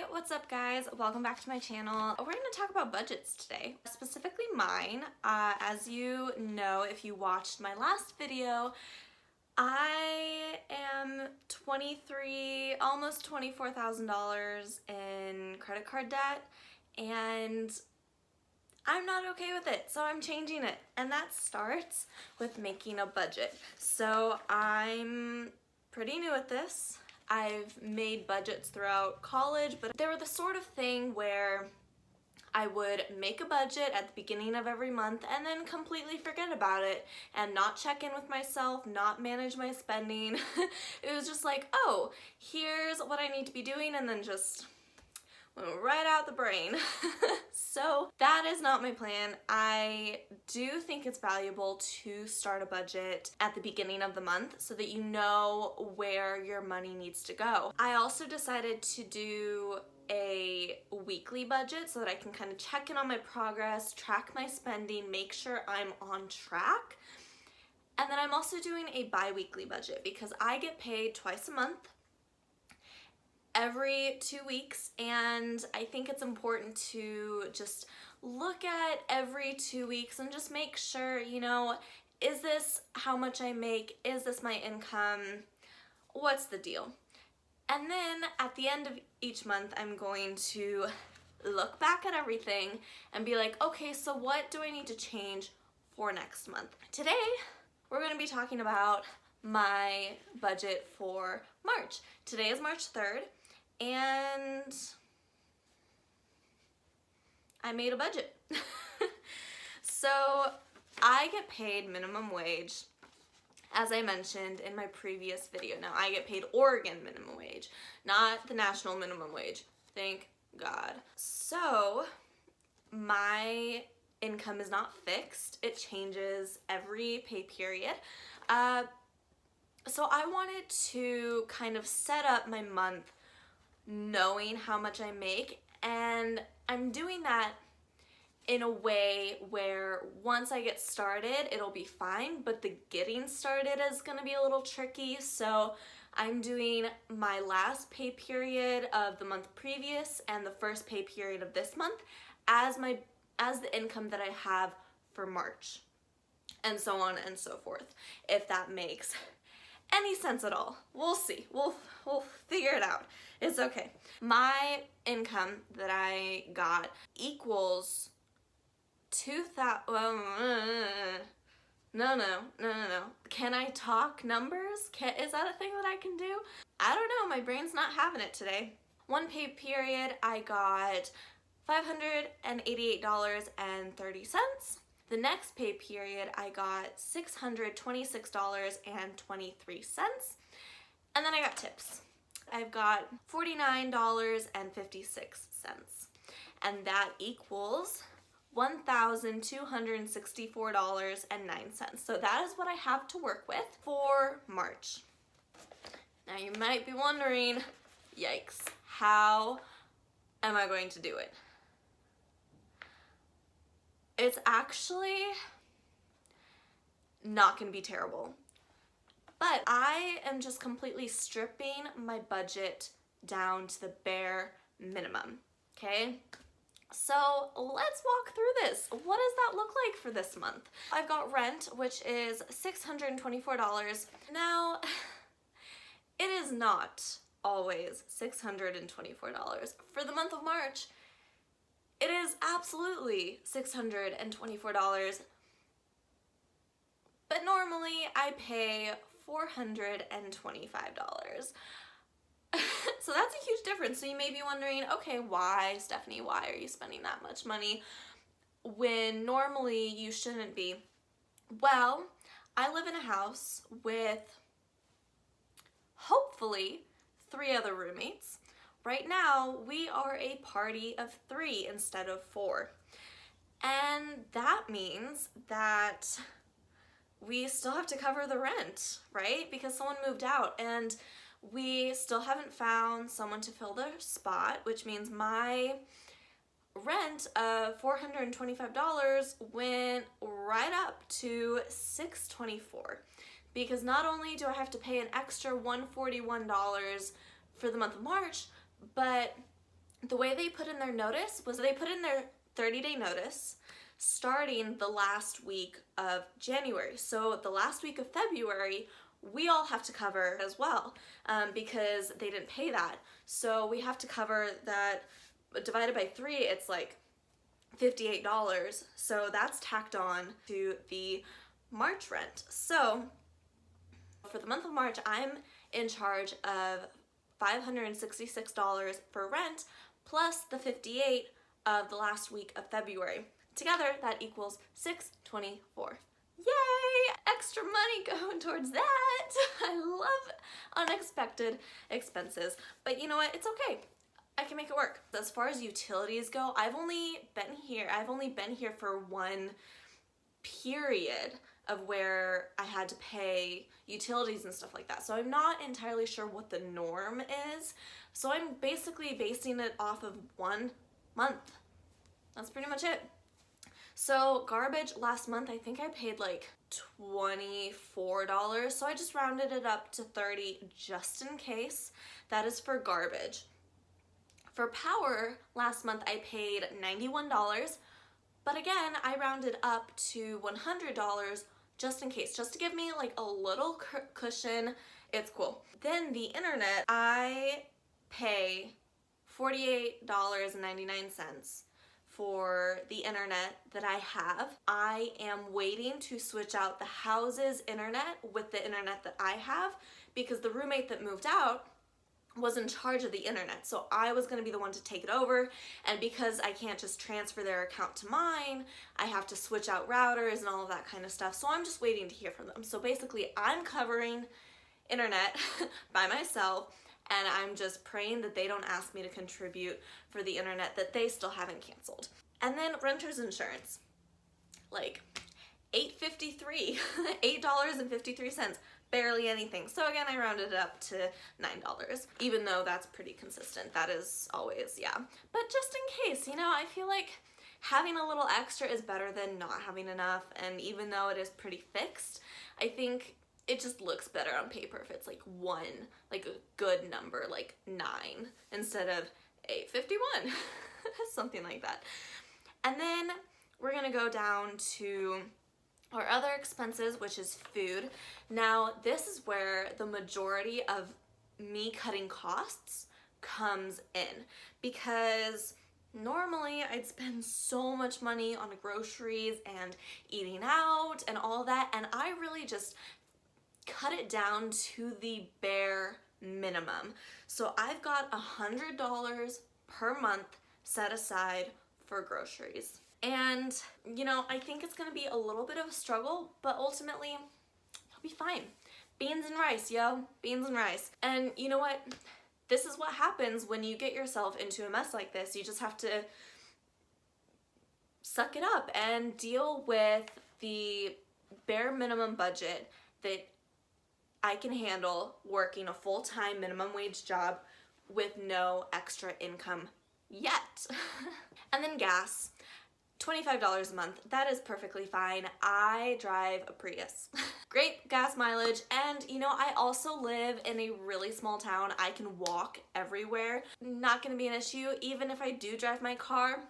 What's up guys? Welcome back to my channel. We're going to talk about budgets today, specifically mine. As you know, if you watched my last video, I am almost $24,000 in credit card debt, and I'm not okay with it, so I'm changing it. And that starts with making a budget. So I'm pretty new at this. I've made budgets throughout college, but they were the sort of thing where I would make a budget at the beginning of every month and then completely forget about it and not check in with myself, not manage my spending. It was just like, oh, here's what I need to be doing, and then just went right out the brain. So that is not my plan. I do think it's valuable to start a budget at the beginning of the month so that you know where your money needs to go. I also decided to do a weekly budget so that I can kind of check in on my progress, track my spending, make sure I'm on track. And then I'm also doing a bi-weekly budget because I get paid twice a month, every 2 weeks, and I think it's important to just look at every 2 weeks and just make sure, you know, is this how much I make? Is this my income? What's the deal? And then at the end of each month, I'm going to look back at everything and be like, okay, so what do I need to change for next month? Today, we're going to be talking about my budget for March. Today is March 3rd. And I made a budget. So I get paid minimum wage, as I mentioned in my previous video. Now I get paid Oregon minimum wage, not the national minimum wage. Thank God. So my income is not fixed. It changes every pay period. So I wanted to kind of set up my month knowing how much I make, and I'm doing that in a way where once I get started it'll be fine, but the getting started is going to be a little tricky. So I'm doing my last pay period of the month previous and the first pay period of this month as the income that I have for March, and so on and so forth, if that makes any sense at all. We'll see. We'll figure it out. It's okay. My income that I got equals 2,000. No. Can I talk numbers? Is that a thing that I can do? I don't know. My brain's not having it today. One pay period, I got $588.30. The next pay period, I got $626.23. And then I got tips. I've got $49.56. And that equals $1,264.09. So that is what I have to work with for March. Now you might be wondering, yikes, how am I going to do it? It's actually not going to be terrible, but I am just completely stripping my budget down to the bare minimum, okay? So let's walk through this. What does that look like for this month? I've got rent, which is $624. Now, it is not always $624. For the month of March, it is absolutely $624, but normally I pay $425. So that's a huge difference. So you may be wondering, okay, why, Stephanie, why are you spending that much money when normally you shouldn't be? Well, I live in a house with hopefully 3 other roommates. Right now, we are a party of 3 instead of 4. And that means that we still have to cover the rent, right? Because someone moved out and we still haven't found someone to fill their spot, which means my rent of $425 went right up to $624. Because not only do I have to pay an extra $141 for the month of March, but the way they put in their notice was they put in their 30-day notice starting the last week of January. So the last week of February, we all have to cover as well, because they didn't pay that. So we have to cover that. Divided by 3, it's like $58. So that's tacked on to the March rent. So for the month of March, I'm in charge of $566 for rent plus the $58 of the last week of February. Together, that equals $624. Yay! Extra money going towards that. I love unexpected expenses. But you know what? It's okay. I can make it work. As far as utilities go, I've only been here for one period of where I had to pay utilities and stuff like that. So I'm not entirely sure what the norm is. So I'm basically basing it off of 1 month. That's pretty much it. So garbage last month, I think I paid like $24. So I just rounded it up to $30 just in case. That is for garbage. For power, last month I paid $91, but again, I rounded up to $100 just in case, just to give me like a little cushion. It's cool. Then the internet, I pay $48.99 for the internet that I have. I am waiting to switch out the house's internet with the internet that I have because the roommate that moved out was in charge of the internet, so I was going to be the one to take it over, and because I can't just transfer their account to mine, I have to switch out routers and all of that kind of stuff, so I'm just waiting to hear from them. So basically, I'm covering internet by myself, and I'm just praying that they don't ask me to contribute for the internet that they still haven't canceled. And then renter's insurance, like $8.53, $8.53. Barely anything. So again, I rounded it up to $9, even though that's pretty consistent. That is always, yeah. But just in case, you know, I feel like having a little extra is better than not having enough. And even though it is pretty fixed, I think it just looks better on paper if it's like one, like a good number, like 9 instead of 851, something like that. And then we're gonna go down to our other expenses, which is food. Now, this is where the majority of me cutting costs comes in, because normally I'd spend so much money on groceries and eating out and all that, and I really just cut it down to the bare minimum. So I've got $100 per month set aside for groceries. And, you know, I think it's gonna be a little bit of a struggle, but ultimately, I'll be fine. Beans and rice, yo. Beans and rice. And you know what? This is what happens when you get yourself into a mess like this. You just have to suck it up and deal with the bare minimum budget that I can handle working a full-time minimum wage job with no extra income yet. And then gas. $25 a month, that is perfectly fine. I drive a Prius. Great gas mileage, and you know, I also live in a really small town. I can walk everywhere. Not gonna be an issue. Even if I do drive my car,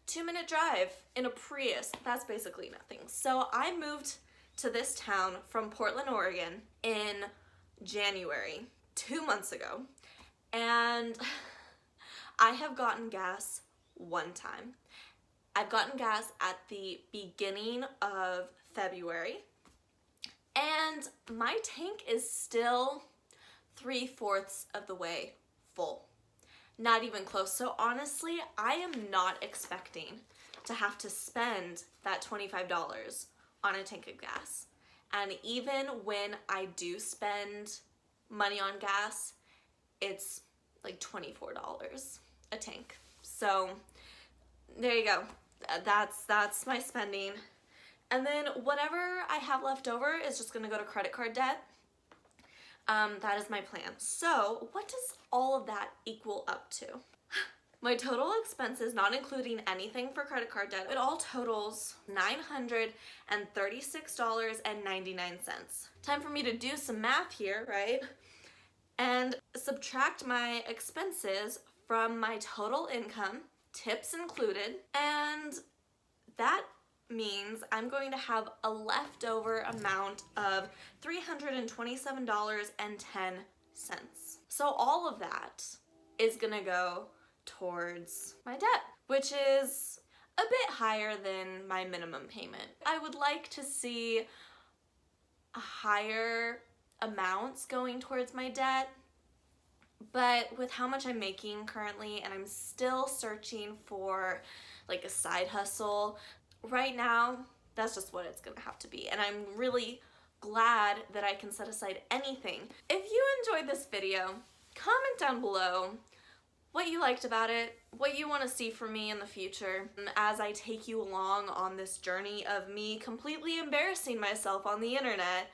2-minute drive in a Prius, that's basically nothing. So I moved to this town from Portland, Oregon in January, 2 months ago, and I have gotten gas one time. I've gotten gas at the beginning of February, and my tank is still 3/4 of the way full. Not even close. So honestly, I am not expecting to have to spend that $25 on a tank of gas. And even when I do spend money on gas, it's like $24 a tank. So there you go. That's my spending. And then whatever I have left over is just gonna go to credit card debt. That is my plan. So what does all of that equal up to? My total expenses, not including anything for credit card debt, it all totals $936.99. Time for me to do some math here, right? And subtract my expenses from my total income, tips included, and that means I'm going to have a leftover amount of $327.10. So all of that is gonna go towards my debt, which is a bit higher than my minimum payment. I would like to see higher amounts going towards my debt, but with how much I'm making currently, and I'm still searching for like a side hustle, right now that's just what it's gonna have to be. And I'm really glad that I can set aside anything. If you enjoyed this video, comment down below what you liked about it, what you want to see from me in the future as I take you along on this journey of me completely embarrassing myself on the internet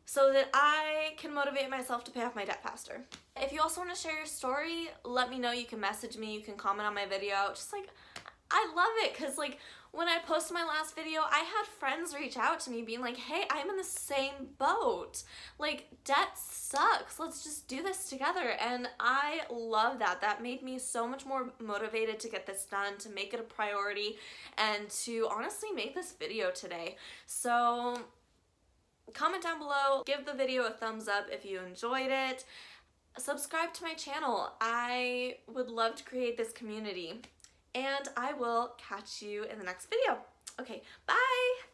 so that I can motivate myself to pay off my debt faster. If you also want to share your story, let me know. You can message me, you can comment on my video. Just like, I love it because like when I posted my last video, I had friends reach out to me being like, hey, I'm in the same boat. Like, debt sucks. Let's just do this together. And I love that. That made me so much more motivated to get this done, to make it a priority, and to honestly make this video today. So comment down below, give the video a thumbs up if you enjoyed it. Subscribe to my channel. I would love to create this community. And I will catch you in the next video. Okay, bye!